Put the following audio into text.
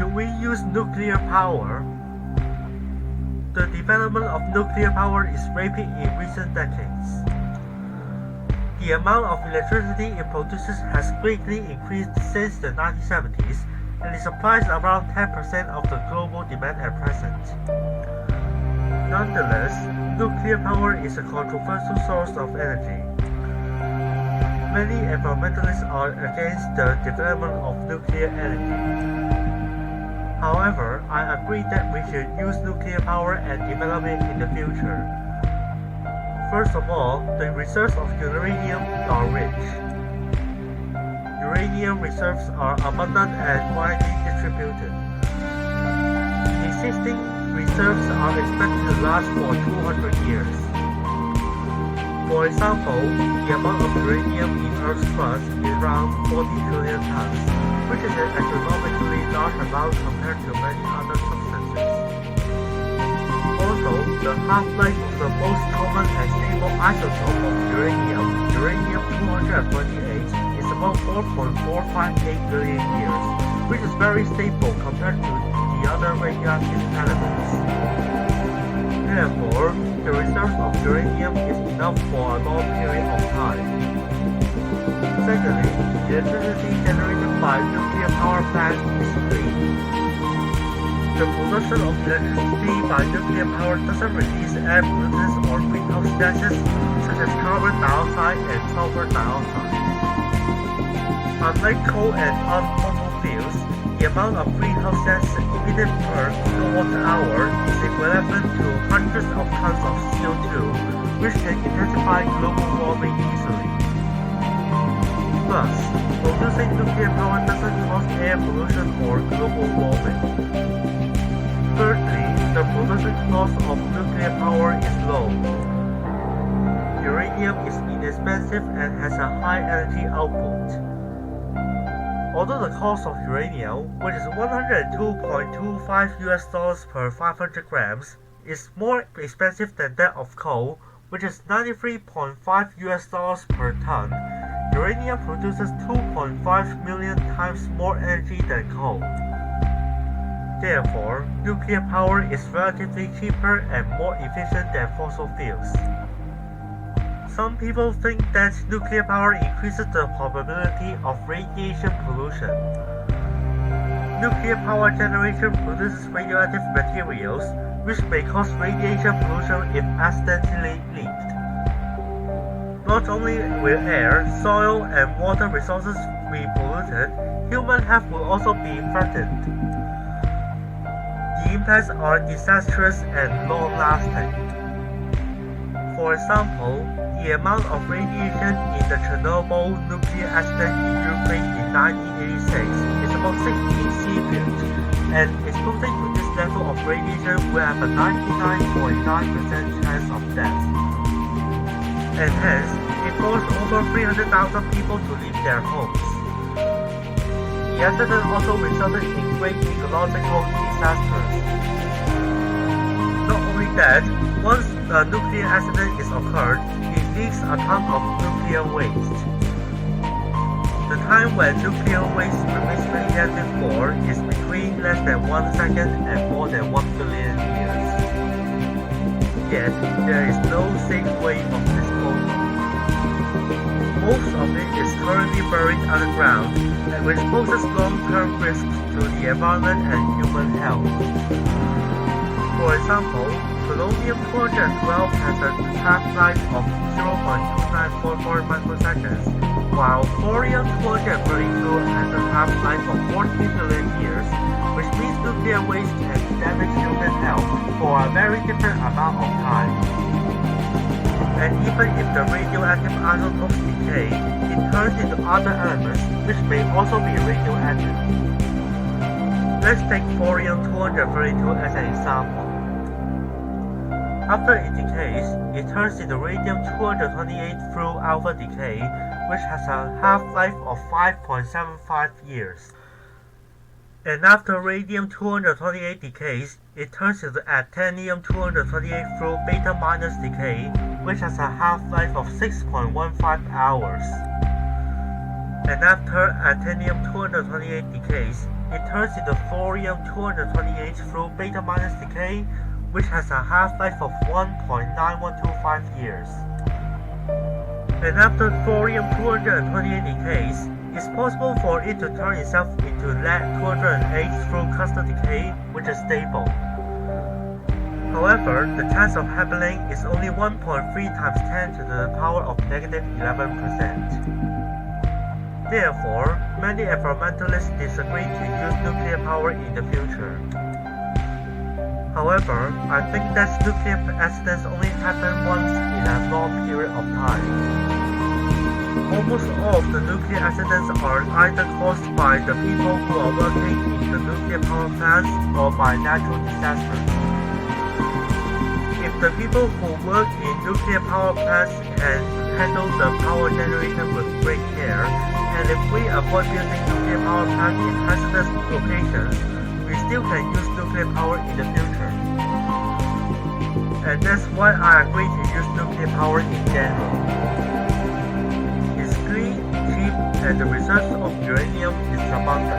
Should we use nuclear power? The development of nuclear power is rapid in recent decades. The amount of electricity it produces has greatly increased since the 1970s, and it supplies around 10% of the global demand at present. Nonetheless, nuclear power is a controversial source of energy. Many environmentalists are against the development of nuclear energy. However, I agree that we should use nuclear power and develop it in the future. First of all, the reserves of uranium are rich. Uranium reserves are abundant and widely distributed. Existing reserves are expected to last for 200 years. For example, the amount of uranium in Earth's crust is around 40 trillion tons, which is an astronomically large amount compared to many other substances. Also, the half-life of the most common and stable isotope of uranium, uranium-228, is about 4.458 billion years, which is very stable compared to the other radioactive elements. Therefore, the reserve of uranium is enough for a long period of time. Secondly, the electricity generated by nuclear power plants is clean. The production of electricity by nuclear power doesn't release air pollutants or greenhouse gases such as carbon dioxide and sulfur dioxide. Unlike coal and fossil fuels, the amount of greenhouse gases emitted per kilowatt-hour is equivalent to hundreds of tons of CO2, which can intensify global warming easily. Plus, producing nuclear power doesn't cause air pollution or global warming. Thirdly, the production cost of nuclear power is low. Uranium is inexpensive and has a high energy output. Although the cost of uranium, which is $102.25 per 500 grams, is more expensive than that of coal, which is $93.5 per ton, uranium produces 2.5 million times more energy than coal. Therefore, nuclear power is relatively cheaper and more efficient than fossil fuels. Some people think that nuclear power increases the probability of radiation pollution. Nuclear power generation produces radioactive materials, which may cause radiation pollution if accidentally leaked. Not only will air, soil, and water resources be polluted, human health will also be threatened. The impacts are disastrous and long-lasting. For example, the amount of radiation in the Chernobyl nuclear accident in Ukraine in 1986 is about 16 Cesium, and exposing to this level of radiation will have a 99.9% chance of death. And hence, it forced over 300,000 people to leave their homes. The accident also resulted in great ecological disasters. Not only that, once a nuclear accident is occurred, it leaks a ton of nuclear waste. The time when nuclear waste remains radioactive for is between less than 1 second and more than 1 billion years. Yet, there is no safe way of disposal. Most of it is currently buried underground, and which poses long-term risks to the environment and human health. For example, polonium-212 has a half-life of 0.2944 microseconds, while thorium-232 has a half-life of 14 billion years, which means nuclear waste can damage human health for a very different amount of time. And even if the radioactive isotopes decay, it turns into other elements which may also be radioactive. Let's take thorium-232 as an example. After it decays, it turns into radium-228 through alpha decay, which has a half-life of 5.75 years. And after radium-228 decays, it turns into actinium-228 through beta-minus decay, which has a half-life of 6.15 hours. And after actinium-228 decays, it turns into thorium-228 through beta-minus decay, which has a half-life of 1.9125 years. And after thorium-228 decays, it's possible for it to turn itself into lead-208 through cluster decay, which is stable. However, the chance of happening is only 1.3 times 10 to the power of negative 11%. Therefore, many environmentalists disagree to use nuclear power in the future. However, I think that nuclear accidents only happen once in a long period of time. Almost all of the nuclear accidents are either caused by the people who are working in the nuclear power plants or by natural disasters. If the people who work in nuclear power plants can handle the power generation with great care, and if we avoid building nuclear power plants in hazardous locations, we still can use nuclear power in the future. And that's why I agree to use nuclear power in general. It's clean, cheap, and the reserves of uranium is abundant.